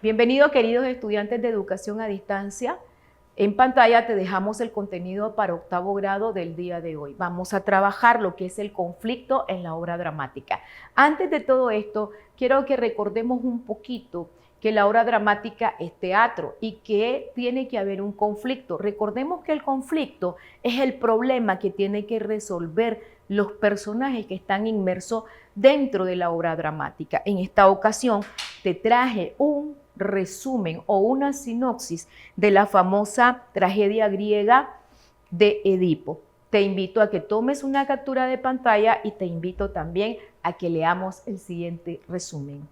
Bienvenidos, queridos estudiantes de educación a distancia. En pantalla te dejamos el contenido para octavo grado del día de hoy. Vamos a trabajar lo que es el conflicto en la obra dramática. Antes de todo esto, quiero que recordemos un poquito que la obra dramática es teatro y que tiene que haber un conflicto. Recordemos que el conflicto es el problema que tiene que resolver los personajes que están inmersos dentro de la obra dramática. En esta ocasión te traje un resumen o una sinopsis de la famosa tragedia griega de Edipo. Te invito a que tomes una captura de pantalla y te invito también a que leamos el siguiente resumen.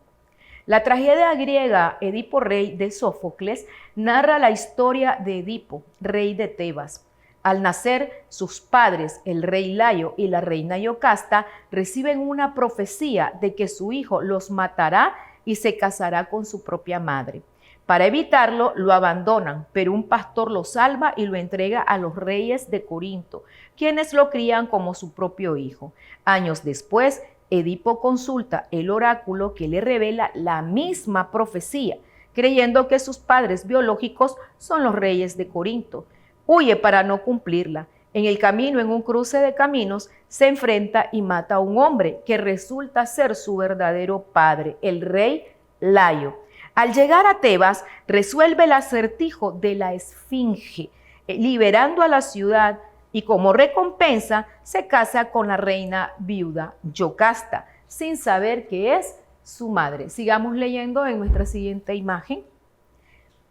La tragedia griega Edipo Rey de Sófocles narra la historia de Edipo, rey de Tebas. Al nacer, sus padres, el rey Layo y la reina Yocasta, reciben una profecía de que su hijo los matará y se casará con su propia madre. Para evitarlo, lo abandonan, pero un pastor lo salva y lo entrega a los reyes de Corinto, quienes lo crían como su propio hijo. Años después, Edipo consulta el oráculo que le revela la misma profecía, creyendo que sus padres biológicos son los reyes de Corinto. Huye para no cumplirla. En el camino, en un cruce de caminos, se enfrenta y mata a un hombre que resulta ser su verdadero padre, el rey Layo. Al llegar a Tebas, resuelve el acertijo de la esfinge, liberando a la ciudad, y como recompensa se casa con la reina viuda Yocasta, sin saber que es su madre. Sigamos leyendo en nuestra siguiente imagen.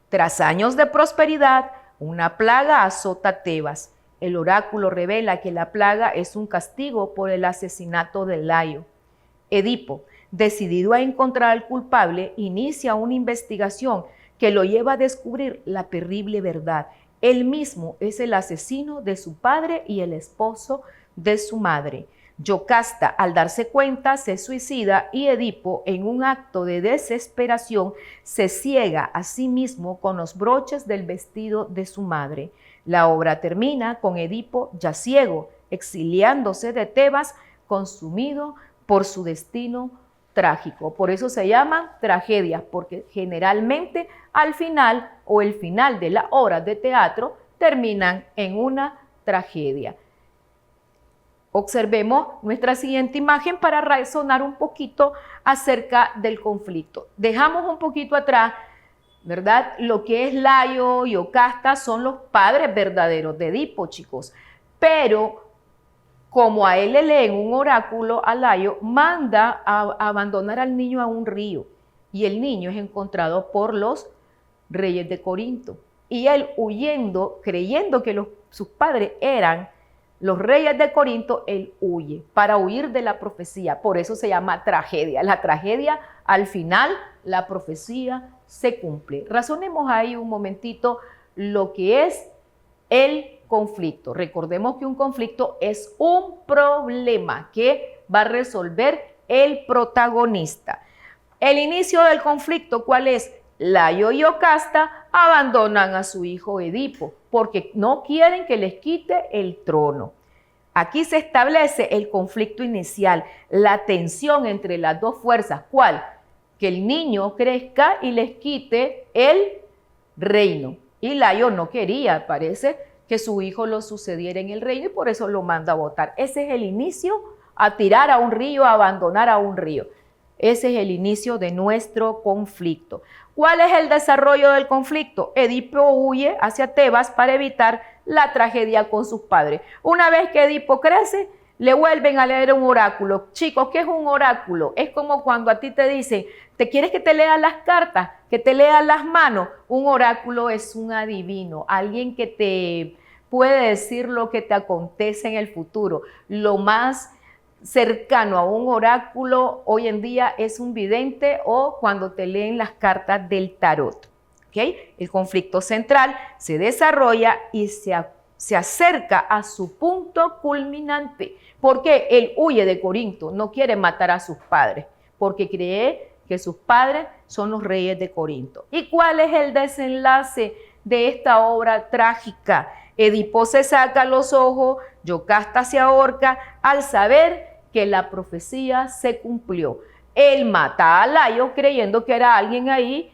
Tras años de prosperidad, una plaga azota Tebas. El oráculo revela que la plaga es un castigo por el asesinato de Layo. Edipo, decidido a encontrar al culpable, inicia una investigación que lo lleva a descubrir la terrible verdad. Él mismo es el asesino de su padre y el esposo de su madre. Yocasta, al darse cuenta, se suicida y Edipo, en un acto de desesperación, se ciega a sí mismo con los broches del vestido de su madre. La obra termina con Edipo ya ciego, exiliándose de Tebas, consumido por su destino trágico. Por eso se llaman tragedias, porque generalmente al final o el final de las obras de teatro terminan en una tragedia. Observemos nuestra siguiente imagen para razonar un poquito acerca del conflicto. Dejamos un poquito atrás, ¿verdad? Lo que es Layo y Yocasta son los padres verdaderos de Edipo, chicos. Pero como a él le leen un oráculo, a Layo manda a abandonar al niño a un río. Y el niño es encontrado por los reyes de Corinto. Y él huyendo, creyendo que sus padres eran los reyes de Corinto, él huye para huir de la profecía. Por eso se llama tragedia. La tragedia, al final, la profecía se cumple. Razonemos ahí un momentito lo que es el conflicto. Recordemos que un conflicto es un problema que va a resolver el protagonista. El inicio del conflicto, ¿cuál es? Layo y Yocasta abandonan a su hijo Edipo porque no quieren que les quite el trono. Aquí se establece el conflicto inicial, la tensión entre las dos fuerzas. ¿Cuál? Que el niño crezca y les quite el reino. Y Layo no quería, parece, que su hijo lo sucediera en el reino y por eso lo manda a votar. Ese es el inicio, a tirar a un río, a abandonar a un río. Ese es el inicio de nuestro conflicto. ¿Cuál es el desarrollo del conflicto? Edipo huye hacia Tebas para evitar la tragedia con sus padres. Una vez que Edipo crece, le vuelven a leer un oráculo. Chicos, ¿qué es un oráculo? Es como cuando a ti te dicen, ¿te quieres que te lea las cartas? ¿Que te lea las manos? Un oráculo es un adivino, alguien que te puede decir lo que te acontece en el futuro. Lo más cercano a un oráculo hoy en día es un vidente o cuando te leen las cartas del tarot. ¿Okay? El conflicto central se desarrolla y se acerca a su punto culminante. Porque él huye de Corinto, no quiere matar a sus padres, porque cree que sus padres son los reyes de Corinto. ¿Y cuál es el desenlace de esta obra trágica? Edipo se saca los ojos, Yocasta se ahorca al saber que la profecía se cumplió. Él mata a Layo creyendo que era alguien ahí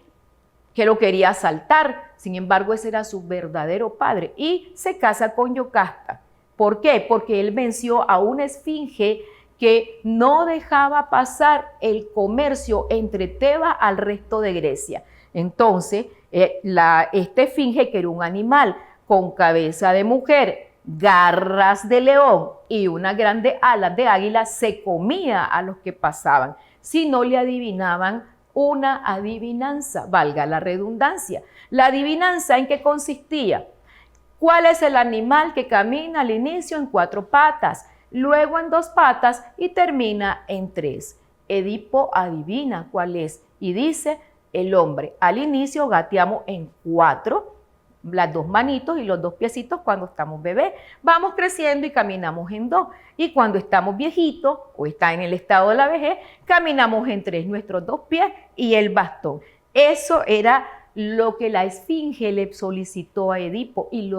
que lo quería asaltar. Sin embargo, ese era su verdadero padre y se casa con Yocasta. ¿Por qué? Porque él venció a una esfinge que no dejaba pasar el comercio entre Tebas al resto de Grecia. Entonces, esta esfinge, que era un animal con cabeza de mujer, garras de león y unas grandes alas de águila, se comía a los que pasaban si no le adivinaban una adivinanza, valga la redundancia. La adivinanza, ¿en qué consistía? ¿Cuál es el animal que camina al inicio en 4 patas, luego en 2 patas y termina en 3? Edipo adivina cuál es y dice: el hombre. Al inicio gateamos en 4, las 2 manitos y los 2 piecitos cuando estamos bebés. Vamos creciendo y caminamos en 2. Y cuando estamos viejitos o está en el estado de la vejez, caminamos en 3, nuestros 2 pies y el bastón. Eso era lo que la esfinge le solicitó a Edipo. Y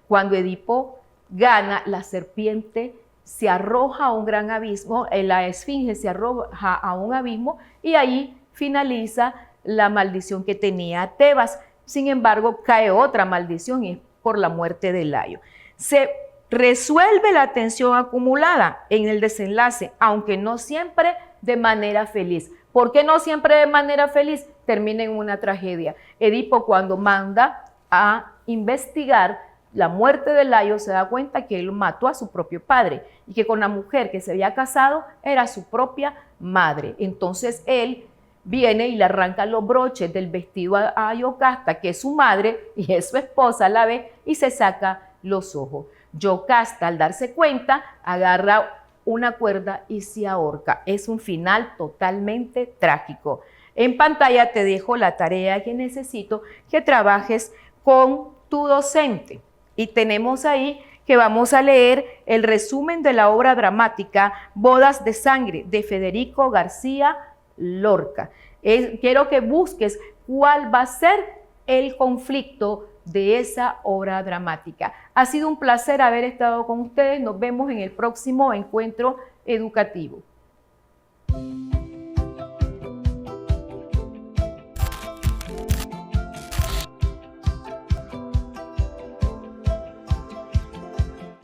cuando Edipo gana, la serpiente se arroja a un gran abismo, la esfinge se arroja a un abismo y ahí finaliza la maldición que tenía Tebas. Sin embargo, cae otra maldición y es por la muerte de Layo. Se resuelve la tensión acumulada en el desenlace, aunque no siempre de manera feliz. ¿Por qué no siempre de manera feliz? Termina en una tragedia. Edipo, cuando manda a investigar la muerte de Layo, se da cuenta que él mató a su propio padre y que con la mujer que se había casado era su propia madre. Entonces él viene y le arranca los broches del vestido a Yocasta, que es su madre y es su esposa a la vez, y se saca los ojos. Yocasta, al darse cuenta, agarra una cuerda y se ahorca. Es un final totalmente trágico. En pantalla te dejo la tarea que necesito que trabajes con tu docente. Y tenemos ahí que vamos a leer el resumen de la obra dramática Bodas de Sangre de Federico García Lorca. Quiero que busques cuál va a ser el conflicto de esa obra dramática. Ha sido un placer haber estado con ustedes. Nos vemos en el próximo encuentro educativo.